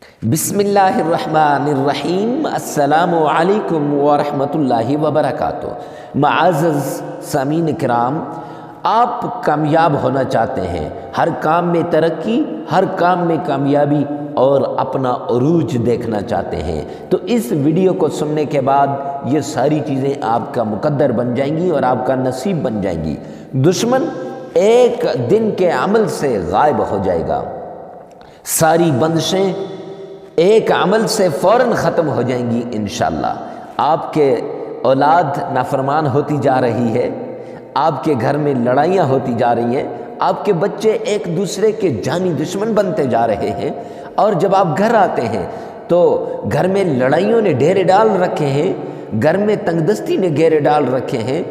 بسم اللہ الرحمن الرحیم۔ السلام علیکم ورحمۃ اللہ وبرکاتہ۔ معزز سامعین کرام، آپ کامیاب ہونا چاہتے ہیں، ہر کام میں ترقی، ہر کام میں کامیابی اور اپنا عروج دیکھنا چاہتے ہیں، تو اس ویڈیو کو سننے کے بعد یہ ساری چیزیں آپ کا مقدر بن جائیں گی اور آپ کا نصیب بن جائیں گی۔ دشمن ایک دن کے عمل سے غائب ہو جائے گا، ساری بندشیں ایک عمل سے فوراً ختم ہو جائیں گی انشاءاللہ۔ آپ کے اولاد نافرمان ہوتی جا رہی ہے، آپ کے گھر میں لڑائیاں ہوتی جا رہی ہیں، آپ کے بچے ایک دوسرے کے جانی دشمن بنتے جا رہے ہیں، اور جب آپ گھر آتے ہیں تو گھر میں لڑائیوں نے ڈیرے ڈال رکھے ہیں، گھر میں تنگ دستی نے گھیرے ڈال رکھے ہیں،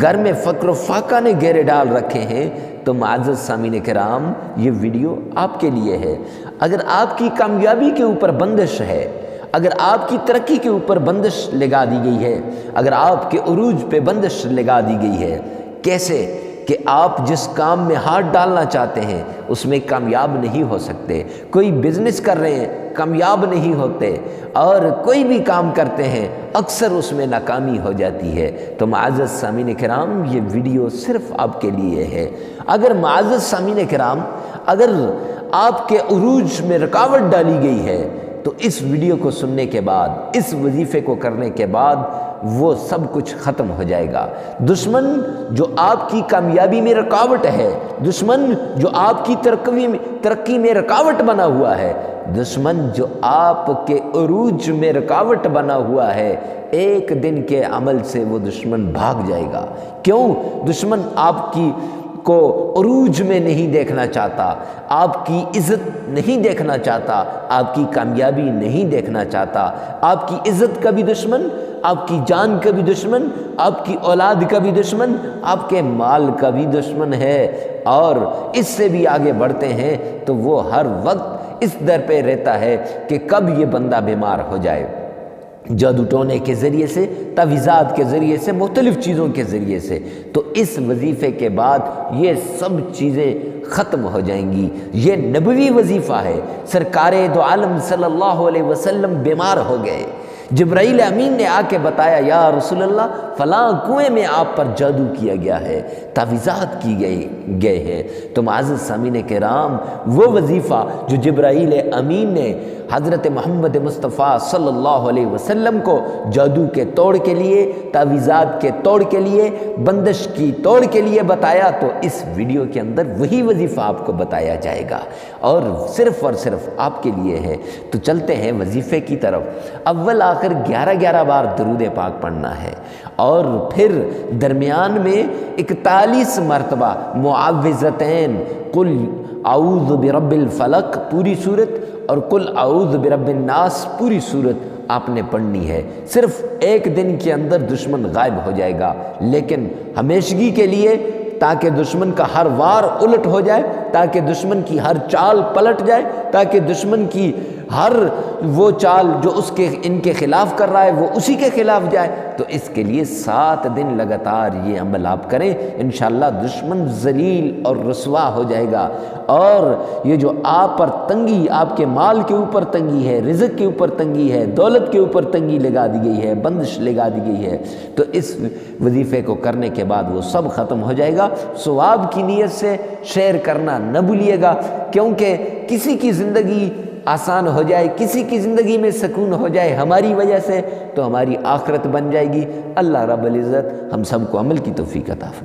گھر میں فقر و فاقہ نے گھیرے ڈال رکھے ہیں، تو معزز سامعین کرام، یہ ویڈیو آپ کے لیے ہے۔ اگر آپ کی کامیابی کے اوپر بندش ہے، اگر آپ کی ترقی کے اوپر بندش لگا دی گئی ہے، اگر آپ کے عروج پہ بندش لگا دی گئی ہے، کیسے کہ آپ جس کام میں ہاتھ ڈالنا چاہتے ہیں اس میں کامیاب نہیں ہو سکتے، کوئی بزنس کر رہے ہیں کامیاب نہیں ہوتے، اور کوئی بھی کام کرتے ہیں اکثر اس میں ناکامی ہو جاتی ہے، تو معزز سامعین کرام، یہ ویڈیو صرف آپ کے لیے ہے۔ اگر معزز سامعین کرام، اگر آپ کے عروج میں رکاوٹ ڈالی گئی ہے تو اس ویڈیو کو سننے کے بعد، اس وظیفے کو کرنے کے بعد وہ سب کچھ ختم ہو جائے گا۔ دشمن جو آپ کی کامیابی میں رکاوٹ ہے، دشمن جو آپ کی ترقی میں رکاوٹ بنا ہوا ہے، دشمن جو آپ کے عروج میں رکاوٹ بنا ہوا ہے، ایک دن کے عمل سے وہ دشمن بھاگ جائے گا۔ کیوں؟ دشمن آپ کی کو عروج میں نہیں دیکھنا چاہتا، آپ کی عزت نہیں دیکھنا چاہتا، آپ کی کامیابی نہیں دیکھنا چاہتا۔ آپ کی عزت کا بھی دشمن، آپ کی جان کا بھی دشمن، آپ کی اولاد کا بھی دشمن، آپ کے مال کا بھی دشمن ہے، اور اس سے بھی آگے بڑھتے ہیں تو وہ ہر وقت اس در پہ رہتا ہے کہ کب یہ بندہ بیمار ہو جائے، جادو ٹونے کے ذریعے سے، تعویذات کے ذریعے سے، مختلف چیزوں کے ذریعے سے۔ تو اس وظیفے کے بعد یہ سب چیزیں ختم ہو جائیں گی۔ یہ نبوی وظیفہ ہے۔ سرکار دو عالم صلی اللہ علیہ وسلم بیمار ہو گئے، جبرائیل امین نے آ کے بتایا، یا رسول اللہ، فلاں کنویں میں آپ پر جادو کیا گیا ہے، تعویذات کی گئے ہیں۔ تو معزز سامعین کرام، وہ وظیفہ جو جبرائیل امین نے حضرت محمد مصطفیٰ صلی اللہ علیہ وسلم کو جادو کے توڑ کے لیے، تعویذات کے توڑ کے لیے، بندش کی توڑ کے لیے بتایا، تو اس ویڈیو کے اندر وہی وظیفہ آپ کو بتایا جائے گا، اور صرف آپ کے لیے ہے۔ تو چلتے ہیں وظیفے کی طرف۔ اول آخر 11 بار درود پاک پڑھنا ہے، اور پھر درمیان میں 41 مرتبہ معوذتین، قل اعوذ برب الفلق پوری صورت، اور قل اعوذ برب الناس پوری صورت آپ نے پڑھنی ہے۔ صرف ایک دن کے اندر دشمن غائب ہو جائے گا، لیکن ہمیشگی کے لیے، تاکہ دشمن کا ہر وار الٹ ہو جائے، تاکہ دشمن کی ہر چال پلٹ جائے، تاکہ دشمن کی ہر وہ چال جو ان کے خلاف کر رہا ہے وہ اسی کے خلاف جائے، تو اس کے لیے 7 دن لگاتار یہ عمل آپ کریں، انشاءاللہ دشمن ذلیل اور رسوا ہو جائے گا۔ اور یہ جو آپ پر تنگی، آپ کے مال کے اوپر تنگی ہے، رزق کے اوپر تنگی ہے، دولت کے اوپر تنگی لگا دی گئی ہے، بندش لگا دی گئی ہے، تو اس وظیفے کو کرنے کے بعد وہ سب ختم ہو جائے گا۔ ثواب کی نیت سے شیئر کرنا نہ بھولیے گا، کیونکہ کسی کی زندگی آسان ہو جائے، کسی کی زندگی میں سکون ہو جائے ہماری وجہ سے، تو ہماری آخرت بن جائے گی۔ اللہ رب العزت ہم سب کو عمل کی توفیق عطا فرمائے۔